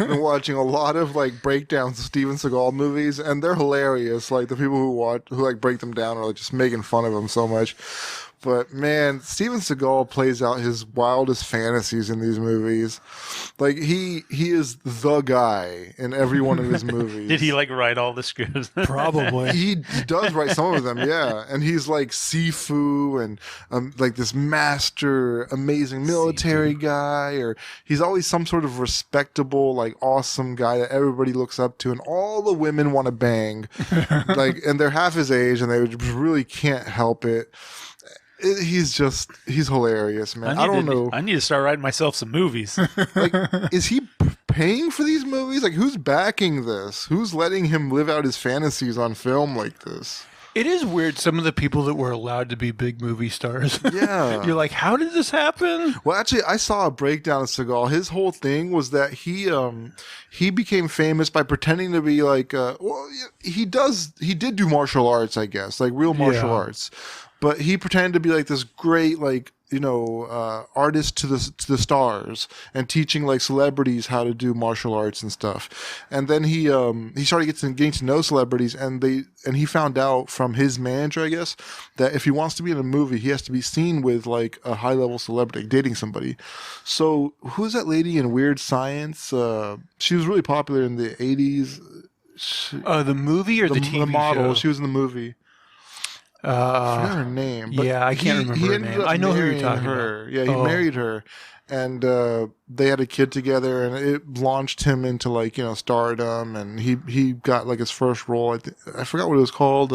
been watching a lot of like breakdowns of Steven Seagal movies, and they're hilarious. Like the people who like break them down are like just making fun of him so much. But man, Steven Seagal plays out his wildest fantasies in these movies. Like he is the guy in every one of his movies. Did he like write all the scripts? Probably. He does write some of them, yeah. And he's like Sifu and like this master, amazing military guy, or he's always some sort of respectable, like awesome guy that everybody looks up to, and all the women want to bang. Like, and they're half his age, and they really can't help it. He's hilarious, man. I don't know. I need to start writing myself some movies. Like, is he paying for these movies? Like, who's backing this? Who's letting him live out his fantasies on film like this? It is weird, some of the people that were allowed to be big movie stars. Yeah. You're like, how did this happen? Well, actually, I saw a breakdown of Seagal. His whole thing was that he became famous by pretending to be like, he did do martial arts, I guess, like real martial arts. But he pretended to be like this great, like, artist to the stars, and teaching like celebrities how to do martial arts and stuff. And then he started getting to know celebrities, and he found out from his manager, I guess, that if he wants to be in a movie, he has to be seen with like a high level celebrity, dating somebody. So who's that lady in Weird Science? She was really popular in the 80s. The movie or the TV the model. show? She was in the movie. I forgot her name. But yeah, I can't remember her name. I know who you're talking about. Yeah, he married her, and they had a kid together, and it launched him into like stardom. And he got like his first role. I forgot what it was called.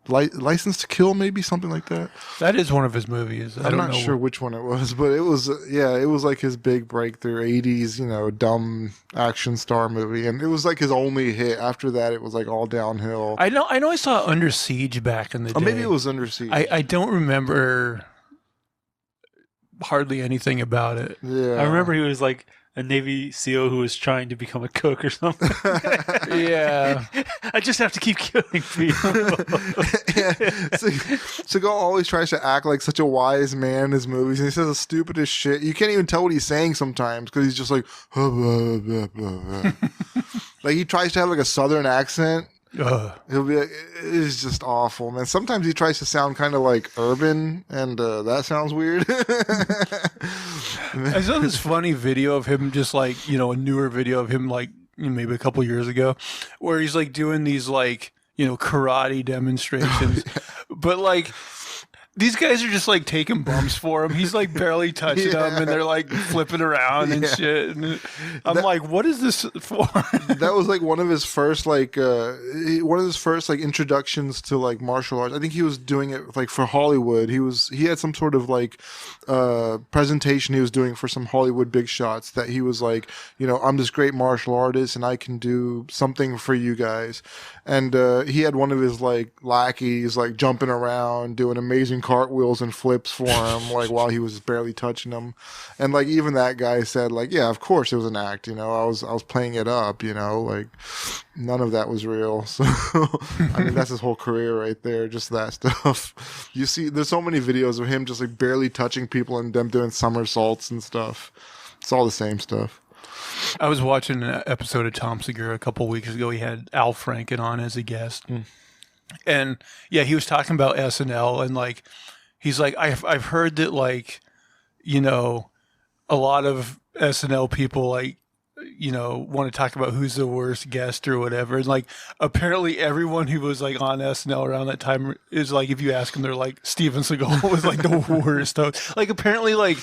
License to Kill, maybe something like that. That is one of his movies. I'm not sure which one it was, but it was it was like his big breakthrough 80s, dumb action star movie, and it was like his only hit. After that, it was like all downhill. I know. I saw Under Siege back in the day. Oh, maybe it was Under Siege. I don't remember hardly anything about it. Yeah, I remember he was like a Navy SEAL who was trying to become a cook or something. Yeah. I just have to keep killing people. Seagal always tries to act like such a wise man in his movies, and he says the stupidest shit. You can't even tell what he's saying sometimes because he's just like, like he tries to have like a southern accent. He'll be like, it's just awful, man. Sometimes he tries to sound kind of like urban, and that sounds weird. I saw this funny video of him, just like, a newer video of him, like maybe a couple years ago, where he's like doing these like, karate demonstrations, but like these guys are just like taking bumps for him. He's like barely touching them, and they're like flipping around and shit. And I'm like, what is this for? That was like one of his first introductions to like martial arts. I think he was doing it like for Hollywood. He had some sort of like presentation he was doing for some Hollywood big shots that he was like, I'm this great martial artist and I can do something for you guys. And he had one of his like lackeys like jumping around doing amazing cartwheels and flips for him like while he was barely touching him. And like even that guy said like, yeah, of course it was an act, I was playing it up, like none of that was real. So I mean that's his whole career right there, just that stuff. You see there's so many videos of him just like barely touching people and them doing somersaults and stuff. It's all the same stuff. I was watching an episode of Tom Segura a couple weeks ago. He had Al Franken on as a guest. And yeah, he was talking about SNL, and like he's like, I've heard that like, a lot of SNL people like, want to talk about who's the worst guest or whatever. And like apparently everyone who was like on SNL around that time is like, if you ask them, they're like, Steven Seagal was like the worst host. Like apparently like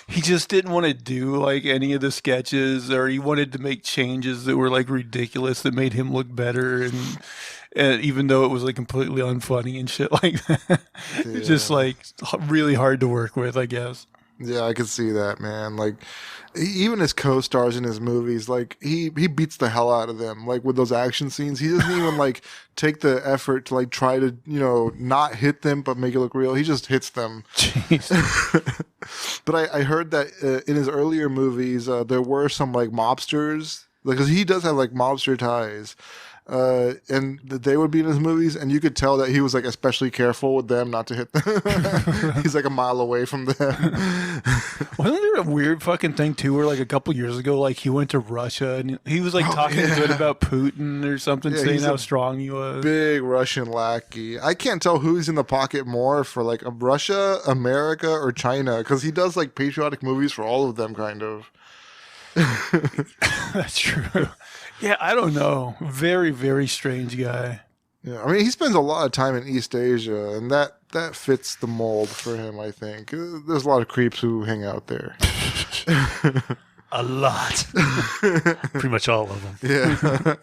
he just didn't want to do like any of the sketches, or he wanted to make changes that were like ridiculous that made him look better, and even though it was like completely unfunny and shit like that. It's just like really hard to work with, I guess. Yeah, I could see that, man. Like, even his co-stars in his movies, like he beats the hell out of them. Like with those action scenes, he doesn't even like take the effort to like try to not hit them, but make it look real. He just hits them. Jeez. But I heard that in his earlier movies, there were some like mobsters, because he does have like mobster ties. and they would be in his movies, and you could tell that he was like especially careful with them not to hit them. He's like a mile away from them. Wasn't there a weird fucking thing too, where like a couple years ago, like he went to Russia and he was like talking good about Putin or something, saying how strong he was. Big Russian lackey. I can't tell who's in the pocket more for like Russia, America, or China, because he does like patriotic movies for all of them, kind of. That's true. Yeah, I don't know. Very, very strange guy. Yeah, I mean, he spends a lot of time in East Asia, and that fits the mold for him, I think. There's a lot of creeps who hang out there. A lot. Pretty much all of them. Yeah.